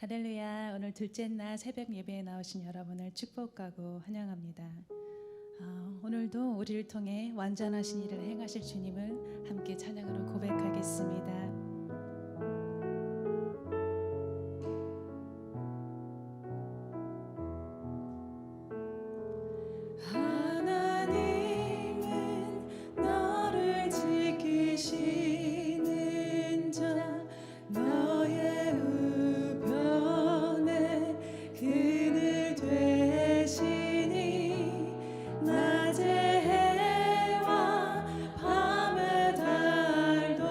할렐루야. 오늘 둘째 날 새벽 예배에 나오신 여러분을 축복하고 환영합니다. 오늘도 우리를 통해 완전하신 일을 행하실 주님을 함께 찬양으로 고백하겠습니다. 낮의 해와 밤의 달도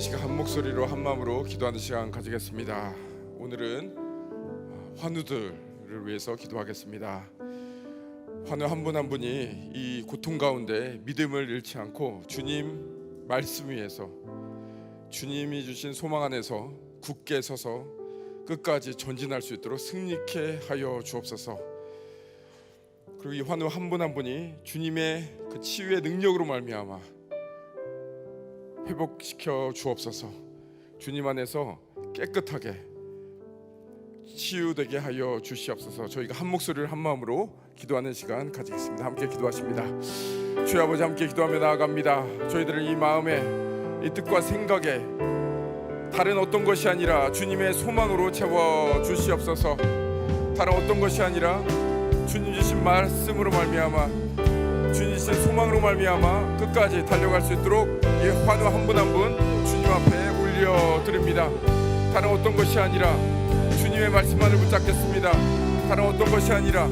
시간 한 목소리로 한 마음으로 기도하는 시간 가지겠습니다. 오늘은 환우들을 위해서 기도하겠습니다. 환우 한 분 한 분이 이 고통 가운데 믿음을 잃지 않고 주님 말씀 위에서 주님이 주신 소망 안에서 굳게 서서 끝까지 전진할 수 있도록 승리케 하여 주옵소서. 그리고 이 환우 한 분 한 분이 주님의 그 치유의 능력으로 말미암아 회복시켜 주옵소서. 주님 안에서 깨끗하게 치유되게 하여 주시옵소서. 저희가 한 목소리를 한 마음으로 기도하는 시간 가지겠습니다. 함께 기도하십니다. 주여 아버지, 함께 기도하며 나아갑니다. 저희들은 이 마음에 이 뜻과 생각에 다른 어떤 것이 아니라 주님의 소망으로 채워 주시옵소서. 다른 어떤 것이 아니라 주님 주신 말씀으로 말미암아 주님 주신 소망으로 말미암아 끝까지 달려갈 수 있도록 이 환우 한 분 한 분 주님 앞에 올려드립니다. 다른 어떤 것이 아니라 주님의 말씀만을 붙잡겠습니다. 다른 어떤 것이 아니라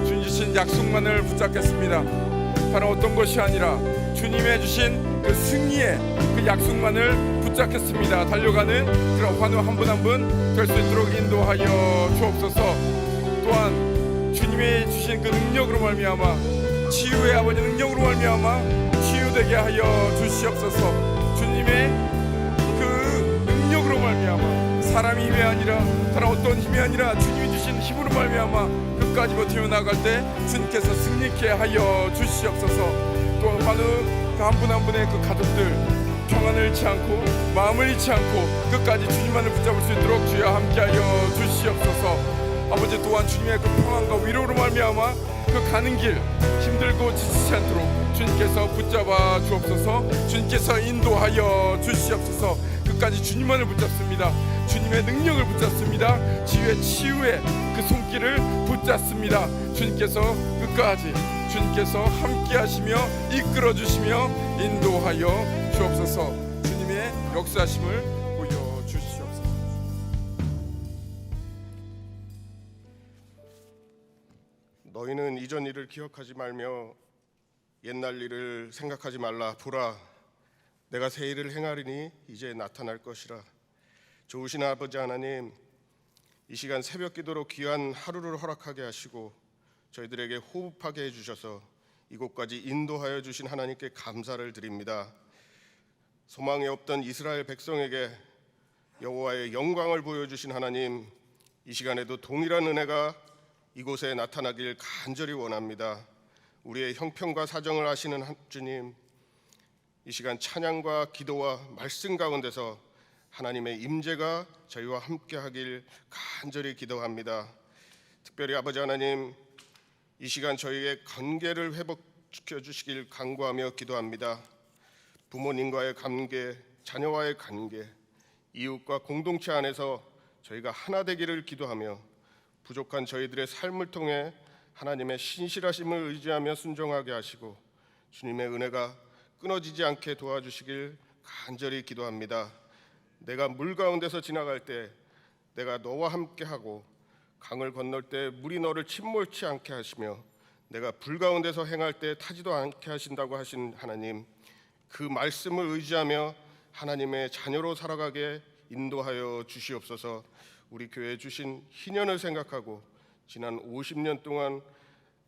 주님 주신 약속만을 붙잡겠습니다. 다른 어떤 것이 아니라 주님의 주신 그 승리의 그 약속만을 붙잡겠습니다. 달려가는 그런 환우 한 분 한 분 될 수 있도록 인도하여 주옵소서. 또한 주님의 주신 그 능력으로 말미암아 치유의 아버지 능력으로 말미암아 치유되게 하여 주시옵소서. 주님의 그 능력으로 말미암아 사람의 힘이 아니라 다른 어떤 힘이 아니라 주님이 주신 힘으로 말미암아 끝까지 버티며 나갈 때 주님께서 승리케 하여 주시옵소서. 또 환우 한 분 한 분의 그 가족들 평안을 잃지 않고 마음을 잃지 않고 끝까지 주님만을 붙잡을 수 있도록 주여 함께하여 주시옵소서. 아버지, 또한 주님의 그 평안과 위로로 말미암아 그 가는 길 힘들고 지치지 않도록 주님께서 붙잡아 주옵소서. 주님께서 인도하여 주시옵소서. 끝까지 주님만을 붙잡습니다. 주님의 능력을 붙잡습니다. 치유의 그 손길을 붙잡습니다. 주님께서 끝까지 주님께서 함께 하시며 이끌어 주시며 인도하여 주옵소서. 주님의 역사하심을 보여 주시옵소서. 너희는 이전 일을 기억하지 말며 옛날 일을 생각하지 말라. 보라, 내가 새 일을 행하리니 이제 나타날 것이라. 좋으신 아버지 하나님, 이 시간 새벽 기도로 귀한 하루를 허락하게 하시고 저희들에게 호흡하게 해주셔서 이곳까지 인도하여 주신 하나님께 감사를 드립니다. 소망이 없던 이스라엘 백성에게 여호와의 영광을 보여주신 하나님, 이 시간에도 동일한 은혜가 이곳에 나타나길 간절히 원합니다. 우리의 형편과 사정을 아시는 주님, 이 시간 찬양과 기도와 말씀 가운데서 하나님의 임재가 저희와 함께하길 간절히 기도합니다. 특별히 아버지 하나님, 이 시간 저희의 관계를 회복시켜 주시길 간구하며 기도합니다. 부모님과의 관계, 자녀와의 관계, 이웃과 공동체 안에서 저희가 하나 되기를 기도하며 부족한 저희들의 삶을 통해 하나님의 신실하심을 의지하며 순종하게 하시고 주님의 은혜가 끊어지지 않게 도와주시길 간절히 기도합니다. 내가 물 가운데서 지나갈 때 내가 너와 함께하고 강을 건널 때 물이 너를 침몰치 않게 하시며 내가 불 가운데서 행할 때 타지도 않게 하신다고 하신 하나님, 그 말씀을 의지하며 하나님의 자녀로 살아가게 인도하여 주시옵소서. 우리 교회에 주신 희년을 생각하고 지난 50년 동안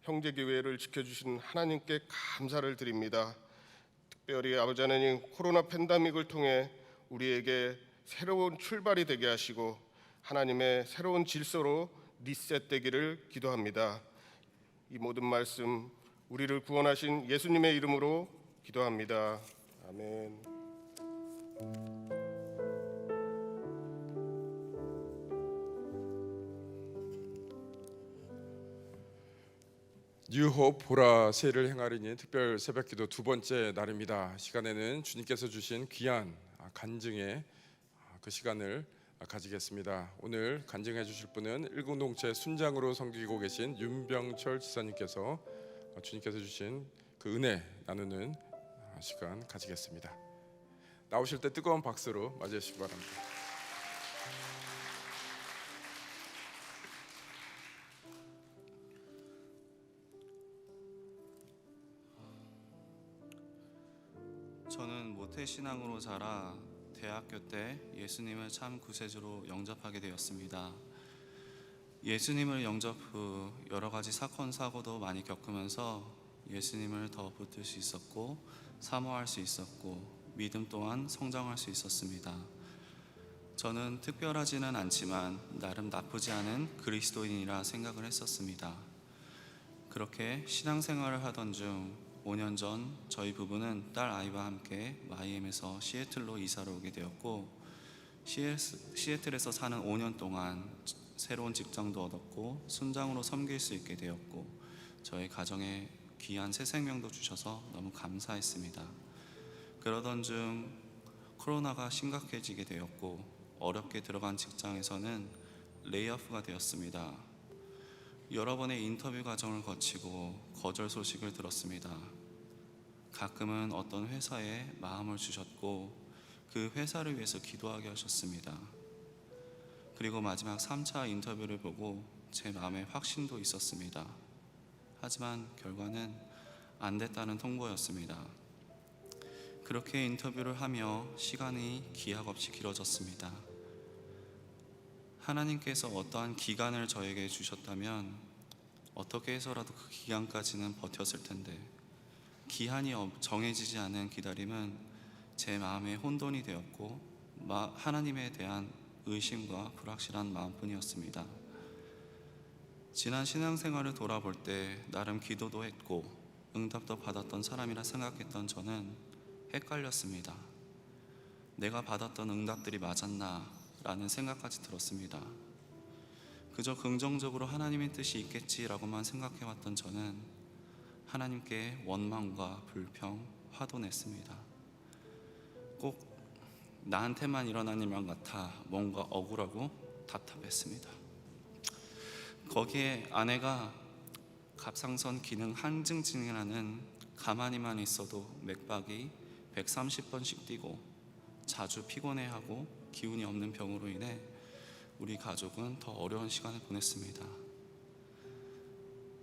형제교회를 지켜주신 하나님께 감사를 드립니다. 특별히 아버지 하나님, 코로나 팬데믹을 통해 우리에게 새로운 출발이 되게 하시고 하나님의 새로운 질서로 리셋되기를 기도합니다. 이 모든 말씀 우리를 구원하신 예수님의 이름으로 기도합니다. 아멘. 뉴홉 보라 새를 행하리니 특별 새벽기도 두 번째 날입니다. 시간에는 주님께서 주신 귀한 간증의 그 시간을 가지겠습니다. 오늘 간증해 주실 분은 일공동체 순장으로 섬기고 계신 윤병철 지사님께서 주님께서 주신 그 은혜 나누는 시간 가지겠습니다. 나오실 때 뜨거운 박수로 맞이해 주시기 바랍니다. 저는 모태신앙으로 자라 대학교 때 예수님을 참 구세주로 영접하게 되었습니다. 예수님을 영접 후 여러 가지 사건 사고도 많이 겪으면서 예수님을 더 붙들 수 있었고 사모할 수 있었고 믿음 또한 성장할 수 있었습니다. 저는 특별하지는 않지만 나름 나쁘지 않은 그리스도인이라 생각을 했었습니다. 그렇게 신앙생활을 하던 중 5년 전 저희 부부는 딸 아이와 함께 마이애미에서 시애틀로 이사를 오게 되었고, 시애틀에서 사는 5년 동안 새로운 직장도 얻었고 순장으로 섬길 수 있게 되었고 저희 가정에 귀한 새 생명도 주셔서 너무 감사했습니다. 그러던 중 코로나가 심각해지게 되었고 어렵게 들어간 직장에서는 레이오프가 되었습니다. 여러 번의 인터뷰 과정을 거치고 거절 소식을 들었습니다. 가끔은 어떤 회사에 마음을 주셨고 그 회사를 위해서 기도하게 하셨습니다. 그리고 마지막 3차 인터뷰를 보고 제 마음에 확신도 있었습니다. 하지만 결과는 안 됐다는 통보였습니다. 그렇게 인터뷰를 하며 시간이 기약 없이 길어졌습니다. 하나님께서 어떠한 기간을 저에게 주셨다면 어떻게 해서라도 그 기간까지는 버텼을 텐데 기한이 정해지지 않은 기다림은 제 마음에 혼돈이 되었고 하나님에 대한 의심과 불확실한 마음뿐이었습니다. 지난 신앙생활을 돌아볼 때 나름 기도도 했고 응답도 받았던 사람이라 생각했던 저는 헷갈렸습니다. 내가 받았던 응답들이 맞았나? 라는 생각까지 들었습니다. 그저 긍정적으로 하나님의 뜻이 있겠지라고만 생각해왔던 저는 하나님께 원망과 불평, 화도 냈습니다. 꼭 나한테만 일어난 일만 같아 뭔가 억울하고 답답했습니다. 거기에 아내가 갑상선 기능 항증증이라는 가만히만 있어도 맥박이 130번씩 뛰고 자주 피곤해하고 기운이 없는 병으로 인해 우리 가족은 더 어려운 시간을 보냈습니다.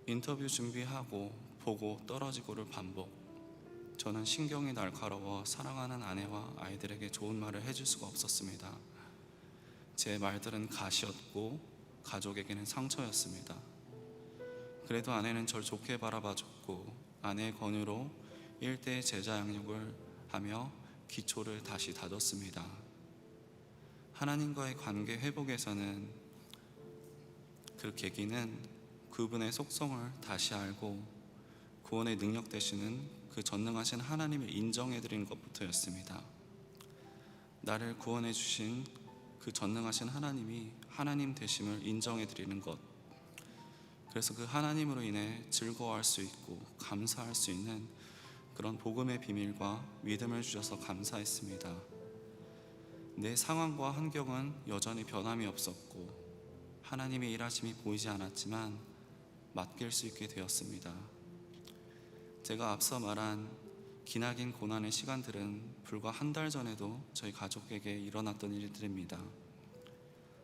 인터뷰 준비하고 보고 떨어지고를 반복. 저는 신경이 날카로워 사랑하는 아내와 아이들에게 좋은 말을 해줄 수가 없었습니다. 제 말들은 가시였고 가족에게는 상처였습니다. 그래도 아내는 절 좋게 바라봐줬고 아내의 권유로 일대의 제자 양육을 하며 기초를 다시 다졌습니다. 하나님과의 관계 회복에서는 그 계기는 그분의 속성을 다시 알고 구원의 능력 되시는 그 전능하신 하나님을 인정해드리는 것부터였습니다. 나를 구원해 주신 그 전능하신 하나님이 하나님 되심을 인정해드리는 것, 그래서 그 하나님으로 인해 즐거워할 수 있고 감사할 수 있는 그런 복음의 비밀과 믿음을 주셔서 감사했습니다. 내 상황과 환경은 여전히 변함이 없었고 하나님의 일하심이 보이지 않았지만 맡길 수 있게 되었습니다. 제가 앞서 말한 기나긴 고난의 시간들은 불과 한 달 전에도 저희 가족에게 일어났던 일들입니다.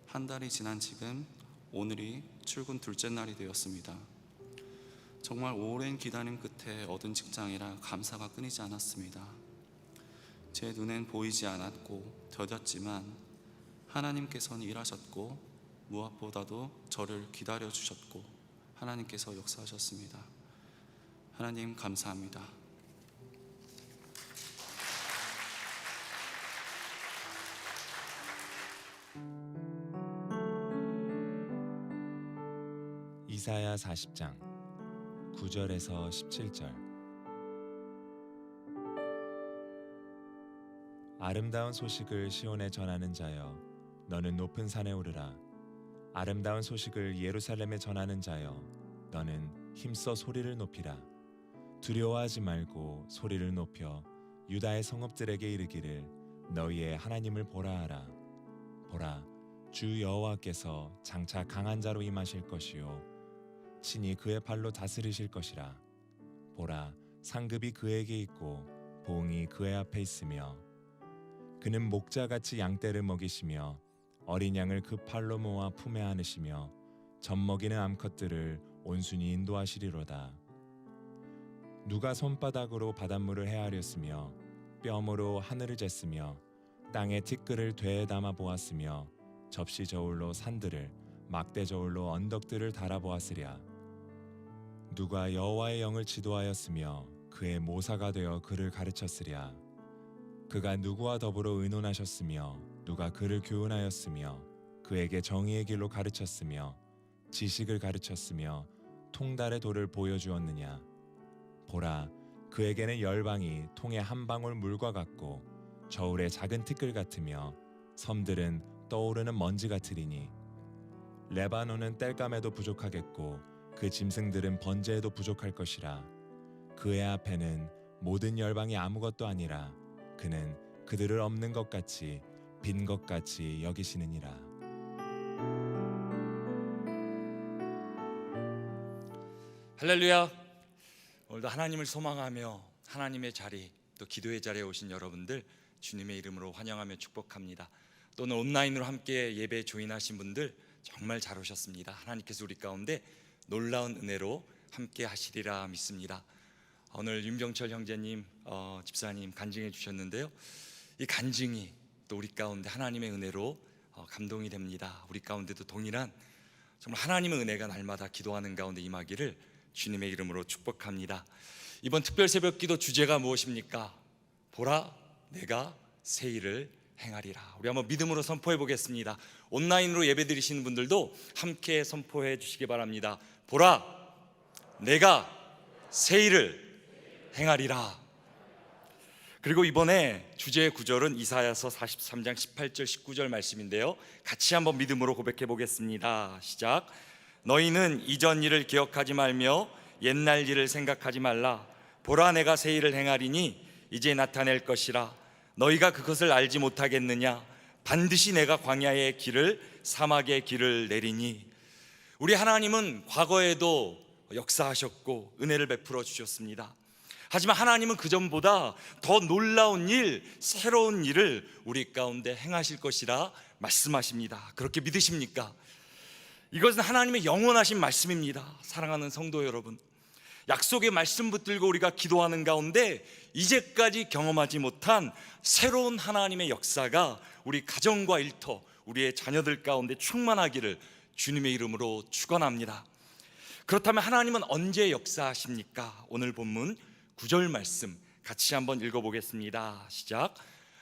한 달이 지난 지금 오늘이 출근 둘째 날이 되었습니다. 정말 오랜 기다림 끝에 얻은 직장이라 감사가 끊이지 않았습니다. 제 눈엔 보이지 않았고 더뎠지만 하나님께서는 일하셨고 무엇보다도 저를 기다려 주셨고 하나님께서 역사하셨습니다. 하나님 감사합니다. 이사야 40장 9절에서 17절. 아름다운 소식을 시온에 전하는 자여, 너는 높은 산에 오르라. 아름다운 소식을 예루살렘에 전하는 자여, 너는 힘써 소리를 높이라. 두려워하지 말고 소리를 높여 유다의 성읍들에게 이르기를 너희의 하나님을 보라 하라. 보라, 주 여호와께서 장차 강한 자로 임하실 것이요 신이 그의 발로 다스리실 것이라. 보라, 상급이 그에게 있고 보응이 그의 앞에 있으며 그는 목자같이 양떼를 먹이시며 어린 양을 그 팔로 모아 품에 안으시며 젖먹이는 암컷들을 온순히 인도하시리로다. 누가 손바닥으로 바닷물을 헤아렸으며 뼘으로 하늘을 쟀으며 땅에 티끌을 되에 담아 보았으며 접시 저울로 산들을 막대 저울로 언덕들을 달아 보았으랴. 누가 여호와의 영을 지도하였으며 그의 모사가 되어 그를 가르쳤으랴. 그가 누구와 더불어 의논하셨으며 누가 그를 교훈하였으며 그에게 정의의 길로 가르쳤으며 지식을 가르쳤으며 통달의 도를 보여주었느냐. 보라, 그에게는 열방이 통에 한 방울 물과 같고 저울의 작은 티끌 같으며 섬들은 떠오르는 먼지 같으리니 레바논은 땔감에도 부족하겠고 그 짐승들은 번제에도 부족할 것이라. 그의 앞에는 모든 열방이 아무것도 아니라 그는 그들을 없는 것 같이 빈 것 같이 여기시느니라. 할렐루야. 오늘도 하나님을 소망하며 하나님의 자리, 또 기도의 자리에 오신 여러분들 주님의 이름으로 환영하며 축복합니다. 또 오늘 온라인으로 함께 예배에 조인하신 분들 정말 잘 오셨습니다. 하나님께서 우리 가운데 놀라운 은혜로 함께 하시리라 믿습니다. 오늘 윤병철 형제님, 집사님 간증해 주셨는데요, 이 간증이 또 우리 가운데 하나님의 은혜로 감동이 됩니다. 우리 가운데도 동일한 정말 하나님의 은혜가 날마다 기도하는 가운데 임하기를 주님의 이름으로 축복합니다. 이번 특별 새벽 기도 주제가 무엇입니까? 보라, 내가 새 일을 행하리라. 우리 한번 믿음으로 선포해 보겠습니다. 온라인으로 예배 드리시는 분들도 함께 선포해 주시기 바랍니다. 보라, 내가 새 일을 행하리라. 그리고 이번에 주제의 구절은 이사야서 43장 18절 19절 말씀인데요, 같이 한번 믿음으로 고백해 보겠습니다. 시작. 너희는 이전 일을 기억하지 말며 옛날 일을 생각하지 말라. 보라, 내가 새 일을 행하리니 이제 나타낼 것이라. 너희가 그것을 알지 못하겠느냐? 반드시 내가 광야의 길을 사막의 길을 내리니. 우리 하나님은 과거에도 역사하셨고 은혜를 베풀어 주셨습니다. 하지만 하나님은 그전보다 더 놀라운 일, 새로운 일을 우리 가운데 행하실 것이라 말씀하십니다. 그렇게 믿으십니까? 이것은 하나님의 영원하신 말씀입니다. 사랑하는 성도 여러분, 약속의 말씀 붙들고 우리가 기도하는 가운데 이제까지 경험하지 못한 새로운 하나님의 역사가 우리 가정과 일터, 우리의 자녀들 가운데 충만하기를 주님의 이름으로 축원합니다. 그렇다면 하나님은 언제 역사하십니까? 오늘 본문 9절 말씀 같이 한번 읽어보겠습니다. 시작.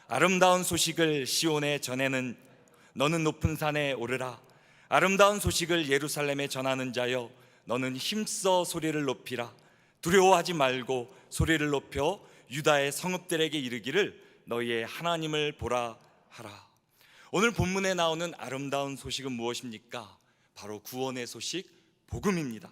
아름다운 소식을 시온에 전하는 너는 높은 산에 오르라. 아름다운 소식을 예루살렘에 전하는 자여, 너는 힘써 소리를 높이라. 두려워하지 말고 소리를 높여 유다의 성읍들에게 이르기를 너희의 하나님을 보라 하라. 오늘 본문에 나오는 아름다운 소식은 무엇입니까? 바로 구원의 소식, 복음입니다.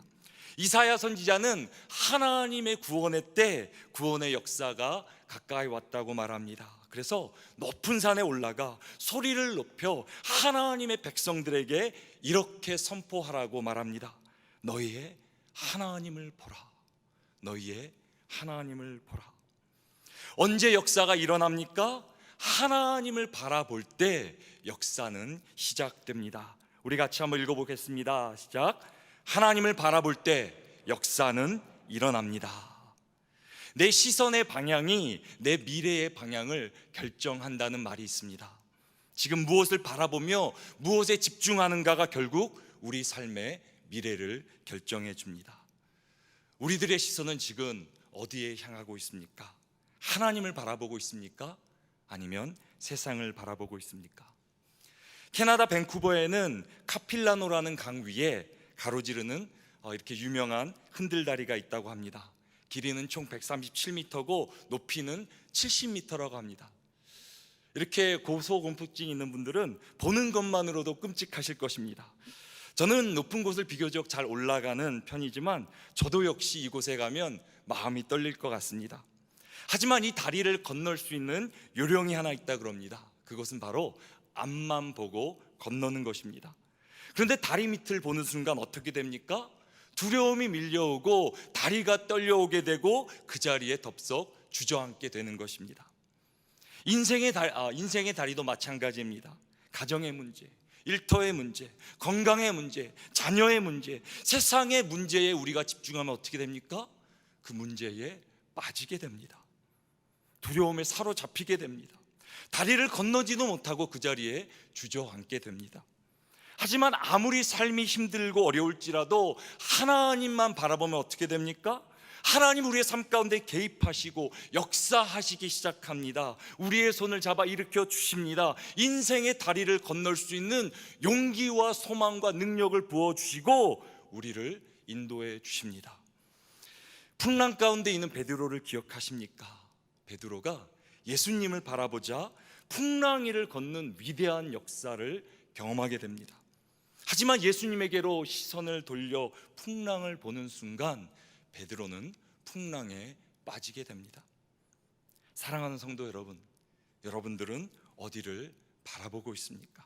이사야 선지자는 하나님의 구원의 때, 구원의 역사가 가까이 왔다고 말합니다. 그래서 높은 산에 올라가 소리를 높여 하나님의 백성들에게 이렇게 선포하라고 말합니다. 너희의 하나님을 보라. 너희의 하나님을 보라. 언제 역사가 일어납니까? 하나님을 바라볼 때 역사는 시작됩니다. 우리 같이 한번 읽어보겠습니다. 시작. 하나님을 바라볼 때 역사는 일어납니다. 내 시선의 방향이 내 미래의 방향을 결정한다는 말이 있습니다. 지금 무엇을 바라보며 무엇에 집중하는가가 결국 우리 삶의 미래를 결정해 줍니다. 우리들의 시선은 지금 어디에 향하고 있습니까? 하나님을 바라보고 있습니까? 아니면 세상을 바라보고 있습니까? 캐나다 밴쿠버에는 카필라노라는 강 위에 가로지르는 이렇게 유명한 흔들다리가 있다고 합니다. 길이는 총 137m고 높이는 70m라고 합니다. 이렇게 고소공포증이 있는 분들은 보는 것만으로도 끔찍하실 것입니다. 저는 높은 곳을 비교적 잘 올라가는 편이지만 저도 역시 이곳에 가면 마음이 떨릴 것 같습니다. 하지만 이 다리를 건널 수 있는 요령이 하나 있다 그럽니다. 그것은 바로 앞만 보고 건너는 것입니다. 그런데 다리 밑을 보는 순간 어떻게 됩니까? 두려움이 밀려오고 다리가 떨려오게 되고 그 자리에 덥석 주저앉게 되는 것입니다. 인생의 다리도 마찬가지입니다. 가정의 문제, 일터의 문제, 건강의 문제, 자녀의 문제, 세상의 문제에 우리가 집중하면 어떻게 됩니까? 그 문제에 빠지게 됩니다. 두려움에 사로잡히게 됩니다. 다리를 건너지도 못하고 그 자리에 주저앉게 됩니다. 하지만 아무리 삶이 힘들고 어려울지라도 하나님만 바라보면 어떻게 됩니까? 하나님 우리의 삶 가운데 개입하시고 역사하시기 시작합니다. 우리의 손을 잡아 일으켜 주십니다. 인생의 다리를 건널 수 있는 용기와 소망과 능력을 부어주시고 우리를 인도해 주십니다. 풍랑 가운데 있는 베드로를 기억하십니까? 베드로가 예수님을 바라보자 풍랑 위를 걷는 위대한 역사를 경험하게 됩니다. 하지만 예수님에게로 시선을 돌려 풍랑을 보는 순간 베드로는 풍랑에 빠지게 됩니다. 사랑하는 성도 여러분, 여러분들은 어디를 바라보고 있습니까?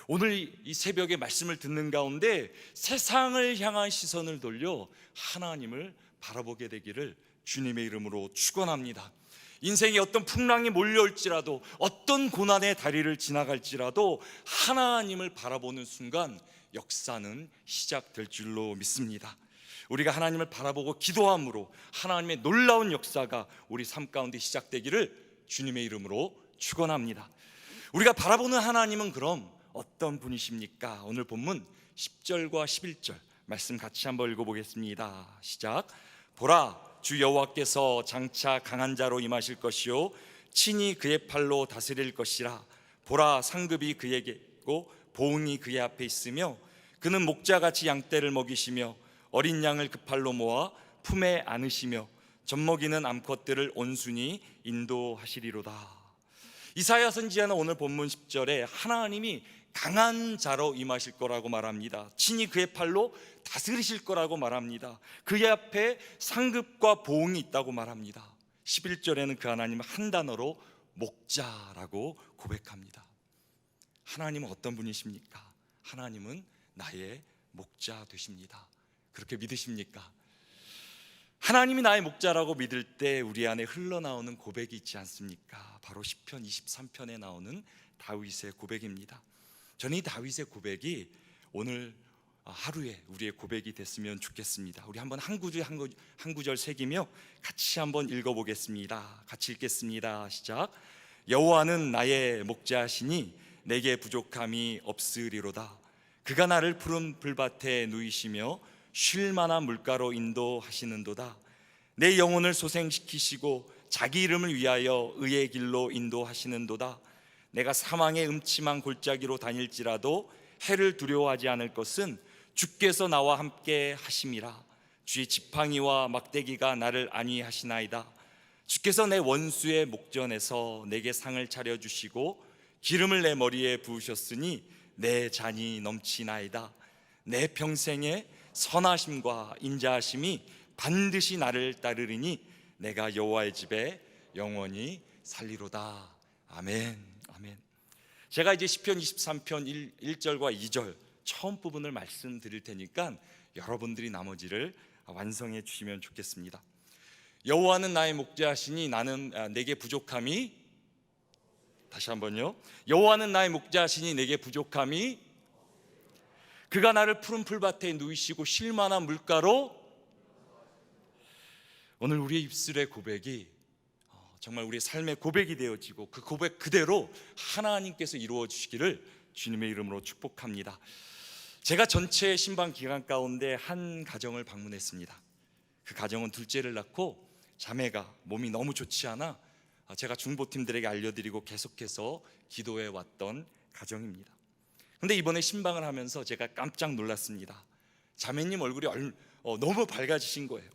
오늘 이 새벽에 말씀을 듣는 가운데 세상을 향한 시선을 돌려 하나님을 바라보게 되기를 주님의 이름으로 축원합니다. 인생에 어떤 풍랑이 몰려올지라도 어떤 고난의 다리를 지나갈지라도 하나님을 바라보는 순간 역사는 시작될 줄로 믿습니다. 우리가 하나님을 바라보고 기도함으로 하나님의 놀라운 역사가 우리 삶 가운데 시작되기를 주님의 이름으로 축원합니다. 우리가 바라보는 하나님은 그럼 어떤 분이십니까? 오늘 본문 10절과 11절 말씀 같이 한번 읽어보겠습니다. 시작. 보라, 주 여호와께서 장차 강한 자로 임하실 것이요 친히 그의 팔로 다스릴 것이라. 보라, 상급이 그에게 있고 보응이 그의 앞에 있으며 그는 목자같이 양떼를 먹이시며 어린 양을 그 팔로 모아 품에 안으시며 젖먹이는 암컷들을 온순히 인도하시리로다. 이사야 선지자는 오늘 본문 10절에 하나님이 강한 자로 임하실 거라고 말합니다. 친히 그의 팔로 다스리실 거라고 말합니다. 그의 앞에 상급과 보응이 있다고 말합니다. 11절에는 그 하나님을 한 단어로 목자라고 고백합니다. 하나님은 어떤 분이십니까? 하나님은 나의 목자 되십니다. 그렇게 믿으십니까? 하나님이 나의 목자라고 믿을 때 우리 안에 흘러나오는 고백이 있지 않습니까? 바로 시편 23편에 나오는 다윗의 고백입니다. 저는 이 다윗의 고백이 오늘 하루에 우리의 고백이 됐으면 좋겠습니다. 우리 한번 한 구절 새기며 같이 한번 읽어보겠습니다. 같이 읽겠습니다. 시작. 여호와는 나의 목자시니 내게 부족함이 없으리로다. 그가 나를 푸른 풀밭에 누이시며 쉴 만한 물가로 인도하시는도다. 내 영혼을 소생시키시고 자기 이름을 위하여 의의 길로 인도하시는도다. 내가 사망의 음침한 골짜기로 다닐지라도 해를 두려워하지 않을 것은 주께서 나와 함께 하심이라. 주의 지팡이와 막대기가 나를 안위하시나이다. 주께서 내 원수의 목전에서 내게 상을 차려주시고 기름을 내 머리에 부으셨으니 내 잔이 넘치나이다. 내 평생에 선하심과 인자하심이 반드시 나를 따르리니 내가 여호와의 집에 영원히 살리로다. 아멘. 아멘. 제가 이제 시편 23편 1절과 2절 처음 부분을 말씀드릴 테니까 여러분들이 나머지를 완성해 주시면 좋겠습니다. 여호와는 나의 목자시니 나는 내게 부족함이, 다시 한번요. 여호와는 나의 목자시니 내게 부족함이, 그가 나를 푸른 풀밭에 누이시고 쉴 만한 물가로. 오늘 우리의 입술의 고백이 정말 우리의 삶의 고백이 되어지고 그 고백 그대로 하나님께서 이루어 주시기를 주님의 이름으로 축복합니다. 제가 전체 신방 기간 가운데 한 가정을 방문했습니다. 그 가정은 둘째를 낳고 자매가 몸이 너무 좋지 않아 제가 중보팀들에게 알려드리고 계속해서 기도해 왔던 가정입니다. 근데 이번에 신방을 하면서 제가 깜짝 놀랐습니다. 자매님 얼굴이 너무 밝아지신 거예요.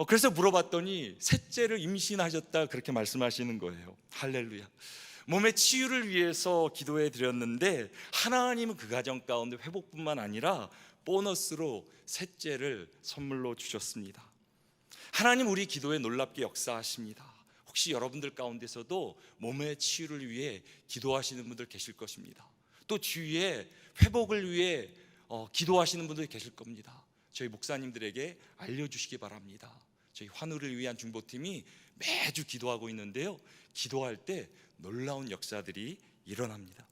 그래서 물어봤더니 셋째를 임신하셨다 그렇게 말씀하시는 거예요. 할렐루야. 몸의 치유를 위해서 기도해 드렸는데 하나님은 그 가정 가운데 회복뿐만 아니라 보너스로 셋째를 선물로 주셨습니다. 하나님 우리 기도에 놀랍게 역사하십니다. 혹시 여러분들 가운데서도 몸의 치유를 위해 기도하시는 분들 계실 것입니다. 또 주위에 회복을 위해 기도하시는 분들 계실 겁니다. 저희 목사님들에게 알려주시기 바랍니다. 저희 환우를 위한 중보팀이 매주 기도하고 있는데요, 기도할 때 놀라운 역사들이 일어납니다.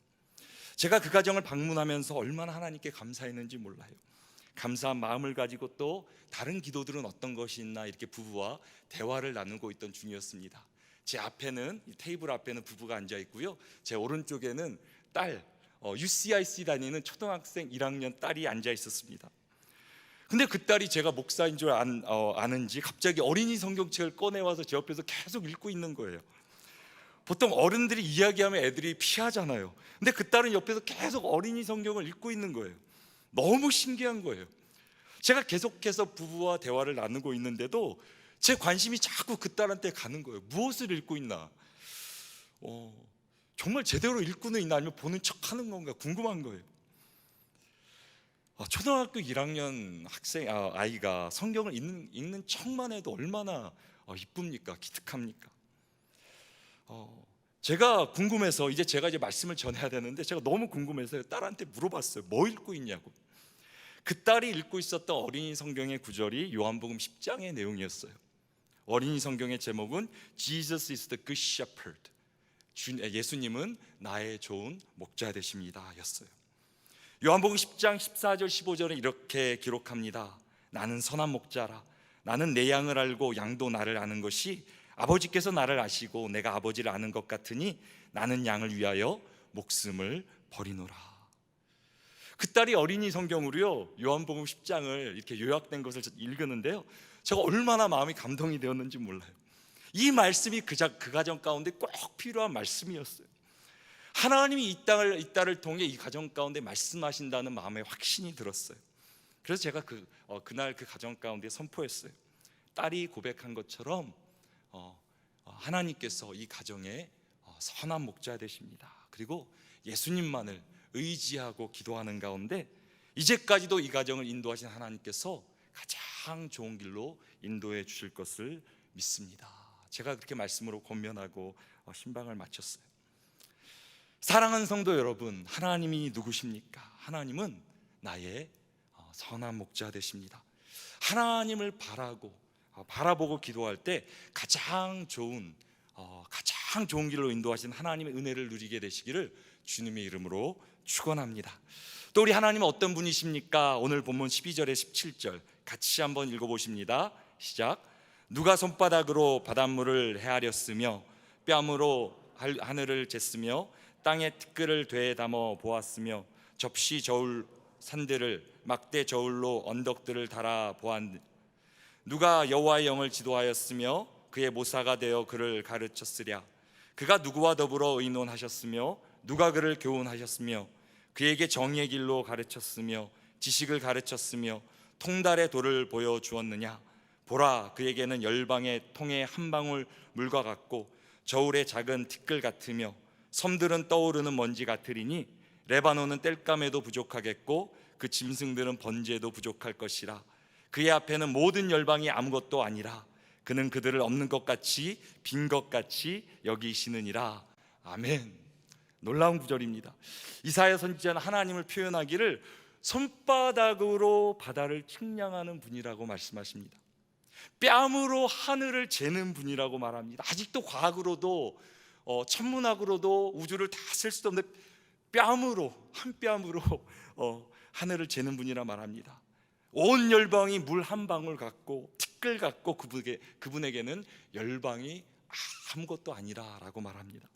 제가 그 가정을 방문하면서 얼마나 하나님께 감사했는지 몰라요. 감사한 마음을 가지고 또 다른 기도들은 어떤 것이 있나 이렇게 부부와 대화를 나누고 있던 중이었습니다. 제 앞에는, 이 테이블 앞에는 부부가 앉아 있고요, 제 오른쪽에는 딸, UCIC 다니는 초등학생 1학년 딸이 앉아 있었습니다. 근데 그 딸이 제가 목사인 줄 아는지 갑자기 어린이 성경책을 꺼내와서 제 옆에서 계속 읽고 있는 거예요. 보통 어른들이 이야기하면 애들이 피하잖아요. 근데 그 딸은 옆에서 계속 어린이 성경을 읽고 있는 거예요. 너무 신기한 거예요. 제가 계속해서 부부와 대화를 나누고 있는데도 제 관심이 자꾸 그 딸한테 가는 거예요. 무엇을 읽고 있나? 정말 제대로 읽고는 있나, 아니면 보는 척하는 건가 궁금한 거예요. 초등학교 1학년 아이가 성경을 읽는 척만 해도 얼마나 이쁩니까? 기특합니까? 제가 궁금해서 제가 말씀을 전해야 되는데, 제가 너무 궁금해서 딸한테 물어봤어요. 뭐 읽고 있냐고. 그 딸이 읽고 있었던 어린이 성경의 구절이 요한복음 10장의 내용이었어요. 어린이 성경의 제목은 Jesus is the good shepherd. 예수님은 나의 좋은 목자 되십니다 였어요. 요한복음 10장 14절 15절은 이렇게 기록합니다. 나는 선한 목자라. 나는 내 양을 알고 양도 나를 아는 것이 아버지께서 나를 아시고 내가 아버지를 아는 것 같으니 나는 양을 위하여 목숨을 버리노라. 그 딸이 어린이 성경으로요, 요한복음 10장을 이렇게 요약된 것을 읽었는데요, 제가 얼마나 마음이 감동이 되었는지 몰라요. 이 말씀이 그 가정 가운데 꼭 필요한 말씀이었어요. 하나님이 이 딸을 통해 이 가정 가운데 말씀하신다는 마음의 확신이 들었어요. 그래서 제가 그날 그 가정 가운데 선포했어요. 딸이 고백한 것처럼 하나님께서 이 가정에 선한 목자 되십니다. 그리고 예수님만을 의지하고 기도하는 가운데 이제까지도 이 가정을 인도하신 하나님께서 가장 좋은 길로 인도해 주실 것을 믿습니다. 제가 그렇게 말씀으로 권면하고 신방을 마쳤어요. 사랑하는 성도 여러분, 하나님이 누구십니까? 하나님은 나의 선한 목자 되십니다. 하나님을 바라보고 기도할 때 가장 좋은 길로 인도하신 하나님의 은혜를 누리게 되시기를 주님의 이름으로 축원합니다. 또 우리 하나님은 어떤 분이십니까? 오늘 본문 12절에 17절 같이 한번 읽어보십니다. 시작. 누가 손바닥으로 바닷물을 헤아렸으며 뺨으로 하늘을 쟀으며 땅에 티끌을 되에 담아 보았으며 접시 저울 산들을 막대 저울로 언덕들을 달아 보았. 누가 여호와의 영을 지도하였으며 그의 모사가 되어 그를 가르쳤으랴. 그가 누구와 더불어 의논하셨으며 누가 그를 교훈하셨으며 그에게 정의의 길로 가르쳤으며 지식을 가르쳤으며 통달의 도를 보여주었느냐. 보라, 그에게는 열방의 통의 한 방울 물과 같고 저울의 작은 티끌 같으며 섬들은 떠오르는 먼지 같으리니 레바논은 땔감에도 부족하겠고 그 짐승들은 번제에도 부족할 것이라. 그의 앞에는 모든 열방이 아무것도 아니라 그는 그들을 없는 것 같이 빈 것 같이 여기시느니라. 아멘. 놀라운 구절입니다. 이사야 선지자는 하나님을 표현하기를 손바닥으로 바다를 측량하는 분이라고 말씀하십니다. 뺨으로 하늘을 재는 분이라고 말합니다. 아직도 과학으로도 천문학으로도 우주를 다 셀 수도 없는데 한 뺨으로 하늘을 재는 분이라 말합니다. 온 열방이 물 한 방울 같고 티끌 같고 그분에게는 열방이 아무것도 아니라라고 말합니다.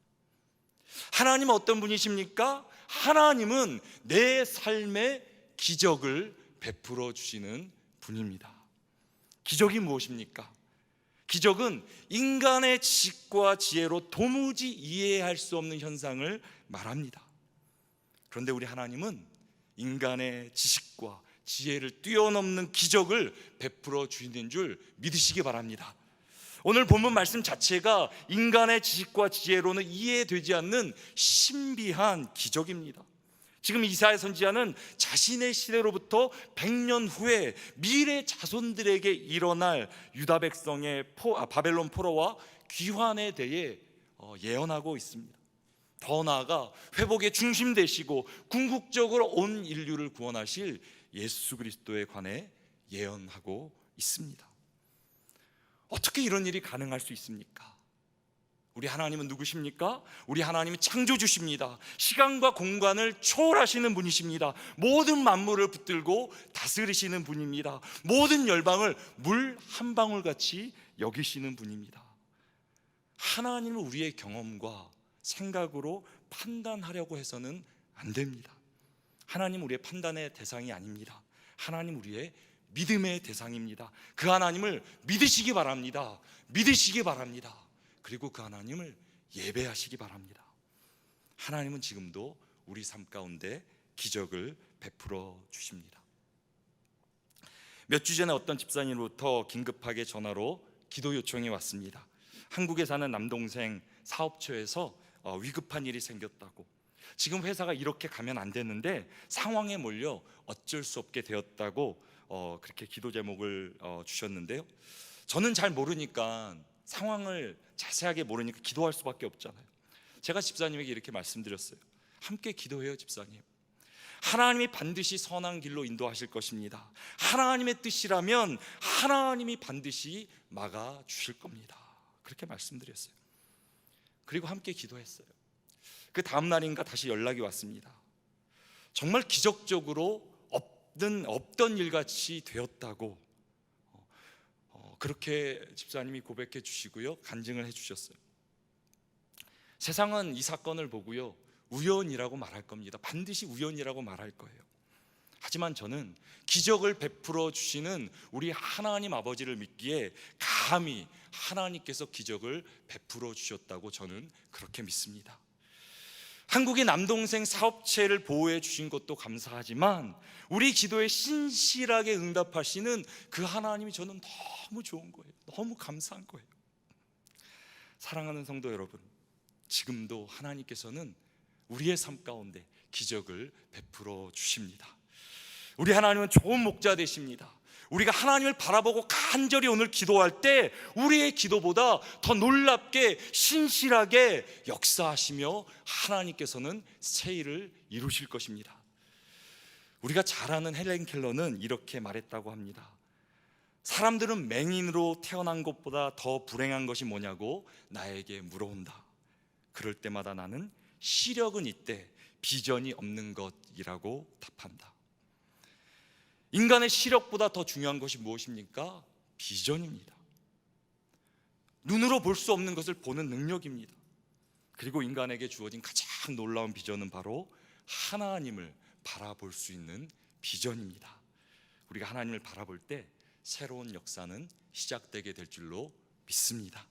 하나님은 어떤 분이십니까? 하나님은 내 삶에 기적을 베풀어 주시는 분입니다. 기적이 무엇입니까? 기적은 인간의 지식과 지혜로 도무지 이해할 수 없는 현상을 말합니다. 그런데 우리 하나님은 인간의 지식과 지혜를 뛰어넘는 기적을 베풀어 주시는 줄 믿으시기 바랍니다. 오늘 본문 말씀 자체가 인간의 지식과 지혜로는 이해되지 않는 신비한 기적입니다. 지금 이사야 선지자는 자신의 시대로부터 100년 후에 미래 자손들에게 일어날 유다 백성의 바벨론 포로와 귀환에 대해 예언하고 있습니다. 더 나아가 회복의 중심 되시고 궁극적으로 온 인류를 구원하실 예수 그리스도에 관해 예언하고 있습니다. 어떻게 이런 일이 가능할 수 있습니까? 우리 하나님은 누구십니까? 우리 하나님은 창조주십니다. 시간과 공간을 초월하시는 분이십니다. 모든 만물을 붙들고 다스리시는 분입니다. 모든 열방을 물 한 방울같이 여기시는 분입니다. 하나님을 우리의 경험과 생각으로 판단하려고 해서는 안 됩니다. 하나님 우리의 판단의 대상이 아닙니다. 하나님 우리의 믿음의 대상입니다. 그 하나님을 믿으시기 바랍니다. 믿으시기 바랍니다. 그리고 그 하나님을 예배하시기 바랍니다. 하나님은 지금도 우리 삶 가운데 기적을 베풀어 주십니다. 몇 주 전에 어떤 집사님으로부터 긴급하게 전화로 기도 요청이 왔습니다. 한국에 사는 남동생 사업처에서 위급한 일이 생겼다고, 지금 회사가 이렇게 가면 안 되는데 상황에 몰려 어쩔 수 없게 되었다고 그렇게 기도 제목을 주셨는데요. 저는 잘 모르니까, 상황을 자세하게 모르니까 기도할 수밖에 없잖아요. 제가 집사님에게 이렇게 말씀드렸어요. 함께 기도해요, 집사님. 하나님이 반드시 선한 길로 인도하실 것입니다. 하나님의 뜻이라면 하나님이 반드시 막아 주실 겁니다. 그렇게 말씀드렸어요. 그리고 함께 기도했어요. 그 다음 날인가 다시 연락이 왔습니다. 정말 기적적으로 없던 일같이 되었다고 그렇게 집사님이 고백해 주시고요, 간증을 해 주셨어요. 세상은 이 사건을 보고요, 우연이라고 말할 겁니다. 반드시 우연이라고 말할 거예요. 하지만 저는 기적을 베풀어 주시는 우리 하나님 아버지를 믿기에 감히 하나님께서 기적을 베풀어 주셨다고 저는 그렇게 믿습니다. 한국의 남동생 사업체를 보호해 주신 것도 감사하지만 우리 기도에 신실하게 응답하시는 그 하나님이 저는 너무 좋은 거예요. 너무 감사한 거예요. 사랑하는 성도 여러분, 지금도 하나님께서는 우리의 삶 가운데 기적을 베풀어 주십니다. 우리 하나님은 좋은 목자 되십니다. 우리가 하나님을 바라보고 간절히 오늘 기도할 때 우리의 기도보다 더 놀랍게 신실하게 역사하시며 하나님께서는 새 일을 이루실 것입니다. 우리가 잘 아는 헬렌 켈러는 이렇게 말했다고 합니다. 사람들은 맹인으로 태어난 것보다 더 불행한 것이 뭐냐고 나에게 물어온다. 그럴 때마다 나는 시력은 있되 비전이 없는 것이라고 답한다. 인간의 시력보다 더 중요한 것이 무엇입니까? 비전입니다. 눈으로 볼 수 없는 것을 보는 능력입니다. 그리고 인간에게 주어진 가장 놀라운 비전은 바로 하나님을 바라볼 수 있는 비전입니다. 우리가 하나님을 바라볼 때 새로운 역사는 시작되게 될 줄로 믿습니다.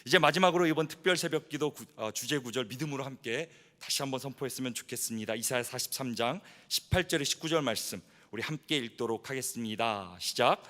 이제 마지막으로 이번 특별 새벽기도 주제 구절 믿음으로 함께 다시 한번 선포했으면 좋겠습니다. 이사야 43장 18절에 19절 말씀 우리 함께 읽도록 하겠습니다. 시작.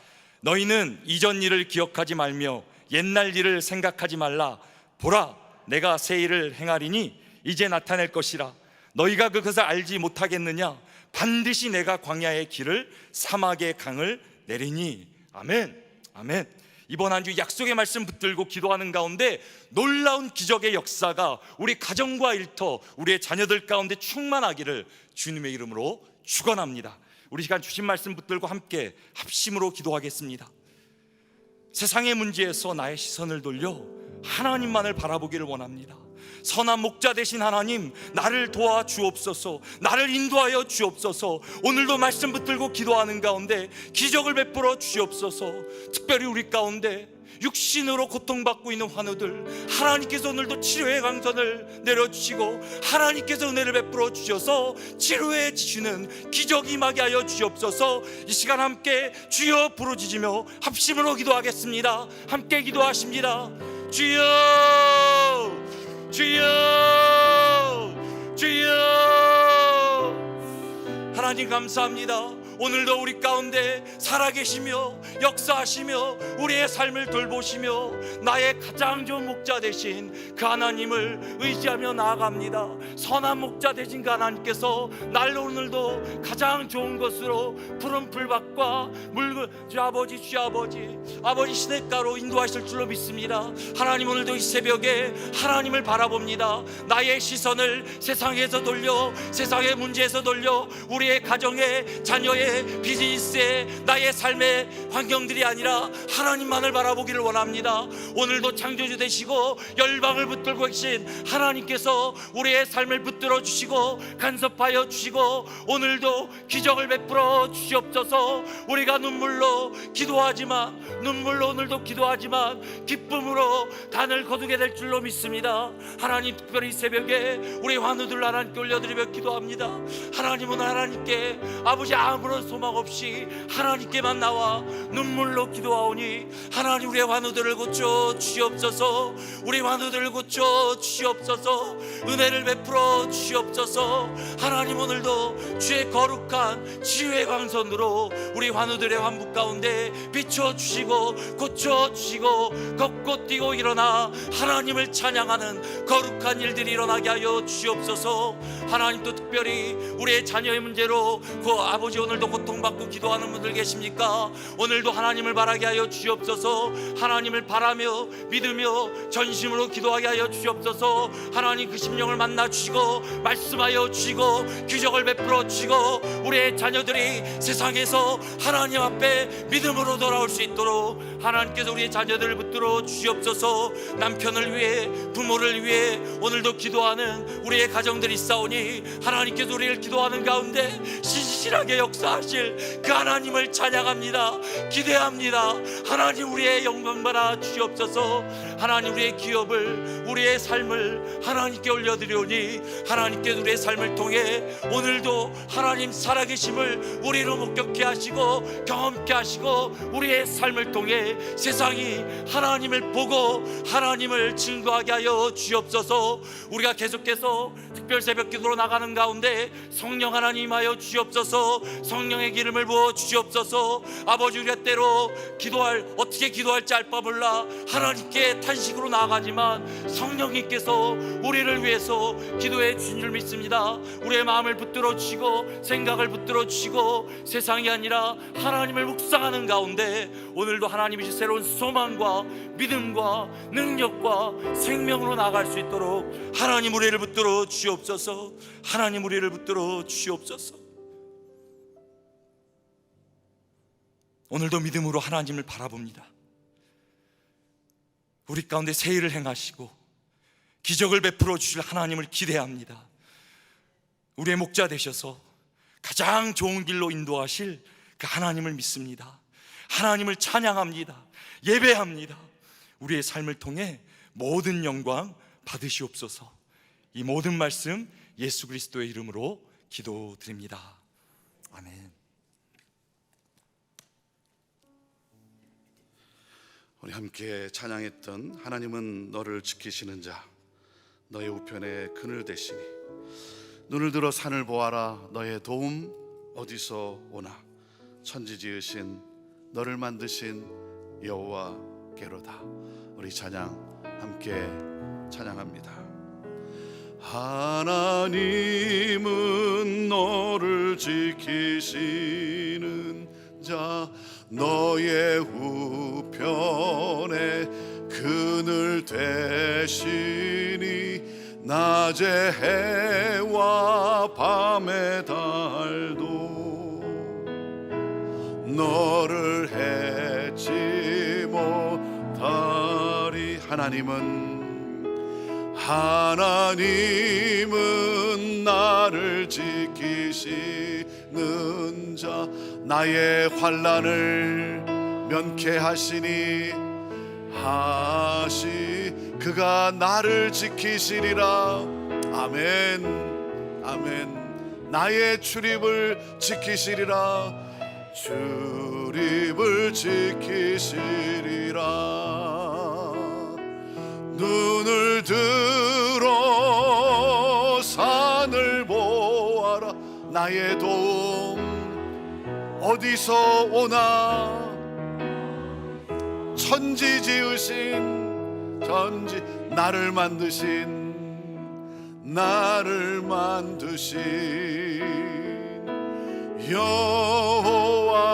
너희는 이전 일을 기억하지 말며 옛날 일을 생각하지 말라. 보라, 내가 새 일을 행하리니 이제 나타낼 것이라. 너희가 그것을 알지 못하겠느냐? 반드시 내가 광야의 길을 사막의 강을 내리니. 아멘. 아멘. 이번 한 주 약속의 말씀 붙들고 기도하는 가운데 놀라운 기적의 역사가 우리 가정과 일터, 우리의 자녀들 가운데 충만하기를 주님의 이름으로 축원합니다. 우리 시간 주신 말씀 붙들고 함께 합심으로 기도하겠습니다. 세상의 문제에서 나의 시선을 돌려 하나님만을 바라보기를 원합니다. 선한 목자 되신 하나님, 나를 도와 주옵소서. 나를 인도하여 주옵소서. 오늘도 말씀 붙들고 기도하는 가운데 기적을 베풀어 주옵소서. 특별히 우리 가운데 육신으로 고통받고 있는 환우들, 하나님께서 오늘도 치료의 강선을 내려주시고 하나님께서 은혜를 베풀어 주셔서 치료해 주시는 기적이 임하게 하여 주옵소서. 이 시간 함께 주여 부르짖으며 합심으로 기도하겠습니다. 함께 기도하십니다. 주여, 주여, 주여. 하나님 감사합니다. 오늘도 우리 가운데 살아계시며 역사하시며 우리의 삶을 돌보시며 나의 가장 좋은 목자 되신 그 하나님을 의지하며 나아갑니다. 선한 목자 되신 그 하나님께서 날 오늘도 가장 좋은 것으로 푸른 풀밭과 주 아버지 시냇가로 인도하실 줄로 믿습니다. 하나님, 오늘도 이 새벽에 하나님을 바라봅니다. 나의 시선을 세상에서 돌려, 세상의 문제에서 돌려 우리의 가정에, 자녀의 가정에, 비즈니스에, 나의 삶의 환경들이 아니라 하나님만을 바라보기를 원합니다. 오늘도 창조주 되시고 열방을 붙들고 계신 하나님께서 우리의 삶을 붙들어 주시고 간섭하여 주시고 오늘도 기적을 베풀어 주시옵소서. 우리가 눈물로 오늘도 기도하지만 기쁨으로 단을 거두게 될 줄로 믿습니다. 하나님, 특별히 새벽에 우리 환우들 하나님께 올려드리며 기도합니다. 하나님은 하나님께 아버지 아무런 소망 없이 하나님께만 나와 눈물로 기도하오니 하나님, 우리의 환우들을 고쳐 주시옵소서. 우리 환우들을 고쳐 주시옵소서. 은혜를 베풀어 주시옵소서. 하나님, 오늘도 주의 거룩한 치유의 광선으로 우리 환우들의 환부 가운데 비춰주시고 고쳐주시고 걷고 뛰고 일어나 하나님을 찬양하는 거룩한 일들이 일어나게 하여 주시옵소서. 하나님, 또 특별히 우리의 자녀의 문제로 아버지 오늘도 고통받고 기도하는 분들 계십니까? 오늘도 하나님을 바라게 하여 주시옵소서. 하나님을 바라며 믿으며 전심으로 기도하게 하여 주시옵소서. 하나님, 그 심령을 만나 주시고 말씀하여 주시고 기적을 베풀어 주시고 우리의 자녀들이 세상에서 하나님 앞에 믿음으로 돌아올 수 있도록 하나님께서 우리의 자녀들을 붙들어 주시옵소서. 남편을 위해, 부모를 위해 오늘도 기도하는 우리의 가정들이 있사오니 하나님께서 우리를 기도하는 가운데 신실하게 역사하실 그 하나님을 찬양합니다. 기대합니다. 하나님, 우리의 영광 받아 주시옵소서. 하나님, 우리의 기업을, 우리의 삶을 하나님께 올려드리오니 하나님께서 우리의 삶을 통해 오늘도 하나님 살아계심을 우리로 목격케 하시고 경험케 하시고 우리의 삶을 통해 세상이 하나님을 보고 하나님을 증거하게 하여 주시옵소서. 우리가 계속해서 특별 새벽 기도로 나가는 가운데 성령 하나님 하여 주시옵소서. 성령의 기름을 부어 주시옵소서. 아버지, 우리가 때로 어떻게 기도할지 알 바 몰라 하나님께 탄식으로 나아가지만 성령님께서 우리를 위해서 기도해 주신 줄 믿습니다. 우리의 마음을 붙들어 주시고 생각을 붙들어 주시고 세상이 아니라 하나님을 묵상하는 가운데 오늘도 하나님이 새로운 소망과 믿음과 능력과 생명으로 나아갈 수 있도록 하나님, 우리를 붙들어 주시옵소서. 하나님, 우리를 붙들어 주시옵소서. 오늘도 믿음으로 하나님을 바라봅니다. 우리 가운데 새 일을 행하시고 기적을 베풀어 주실 하나님을 기대합니다. 우리의 목자 되셔서 가장 좋은 길로 인도하실 그 하나님을 믿습니다. 하나님을 찬양합니다. 예배합니다. 우리의 삶을 통해 모든 영광 받으시옵소서. 이 모든 말씀 예수 그리스도의 이름으로 기도드립니다. 아멘. 우리 함께 찬양했던 하나님은 너를 지키시는 자, 너의 우편에 그늘 되시니 눈을 들어 산을 보아라. 너의 도움 어디서 오나. 천지 지으신 너를 만드신 여호와께로다. 우리 찬양 함께 찬양합니다. 하나님은 너를 지키시는 자, 너의 우편에 그늘 되시니 낮의 해와 밤의 달도 너를 해치 못하리. 하나님은 나를 지키시는 자, 나의 환난을 면케하시니 그가 나를 지키시리라. 아멘, 아멘. 나의 출입을 지키시리라. 출입을 지키시리라. 눈을 들어 산을 보아라. 나의 도움 어디서 오나. 천지 지으신 나를 만드신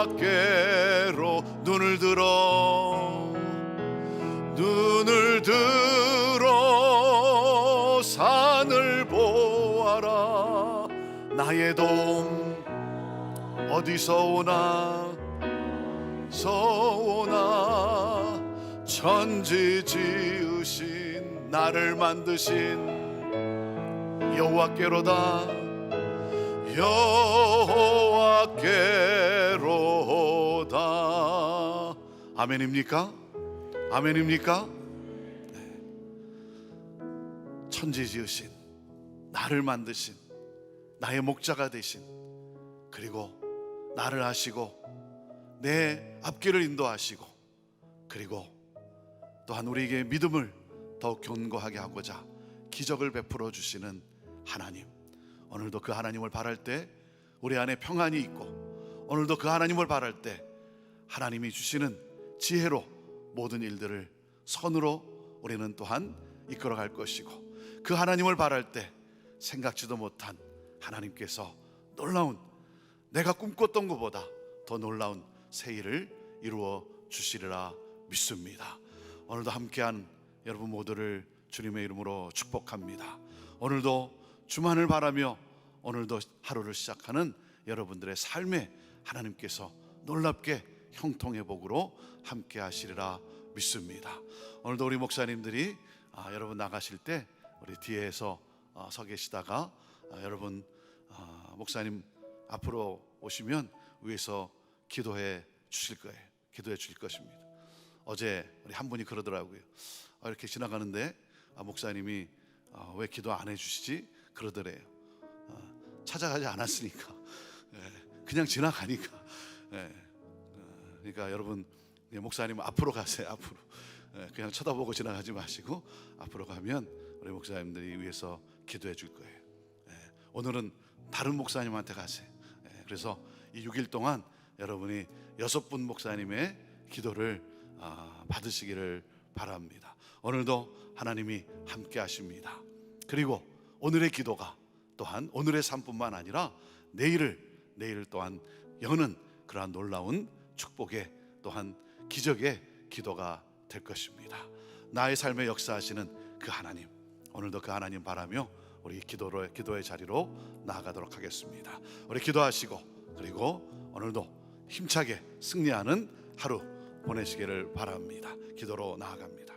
여호와께로 눈을 들어 산을 보아라. 나의 도움 어디서 오나 천지 지으신 나를 만드신 여호와께로다 여호와께로다. 아멘입니까? 아멘입니까? 네. 천지 지으신 나를 만드신 나의 목자가 되신, 그리고 나를 하시고 내 앞길을 인도하시고, 그리고 또한 우리에게 믿음을 더욱 견고하게 하고자 기적을 베풀어 주시는 하나님, 오늘도 그 하나님을 바랄 때 우리 안에 평안이 있고, 오늘도 그 하나님을 바랄 때 하나님이 주시는 지혜로 모든 일들을 선으로 우리는 또한 이끌어갈 것이고, 그 하나님을 바랄 때 생각지도 못한 하나님께서 놀라운, 내가 꿈꿨던 것보다 더 놀라운 새 일을 이루어 주시리라 믿습니다. 오늘도 함께한 여러분 모두를 주님의 이름으로 축복합니다. 오늘도 주만을 바라며 오늘도 하루를 시작하는 여러분들의 삶에 하나님께서 놀랍게 형통의 복으로 함께 하시리라 믿습니다. 오늘도 우리 목사님들이 여러분 나가실 때 우리 뒤에서 서 계시다가 여러분 목사님 앞으로 오시면 위에서 기도해 주실 거예요. 기도해 주실 것입니다. 어제 우리 한 분이 그러더라고요. 이렇게 지나가는데 목사님이 왜 기도 안 해주시지? 그러더래요. 찾아가지 않았으니까, 그냥 지나가니까. 그러니까 여러분, 목사님 앞으로 가세요. 앞으로. 그냥 쳐다보고 지나가지 마시고 앞으로 가면 우리 목사님들이 위해서 기도해 줄 거예요. 오늘은 다른 목사님한테 가세요. 그래서 이 6일 동안 여러분이 6분 목사님의 기도를 받으시기를 바랍니다. 오늘도 하나님이 함께 하십니다. 그리고 오늘의 기도가 또한 오늘의 삶뿐만 아니라 내일 또한 여는 그러한 놀라운 축복의 또한 기적의 기도가 될 것입니다. 나의 삶에 역사하시는 그 하나님, 오늘도 그 하나님 바라며 우리 기도의 자리로 나아가도록 하겠습니다. 우리 기도하시고, 그리고 오늘도 힘차게 승리하는 하루 보내시기를 바랍니다. 기도로 나아갑니다.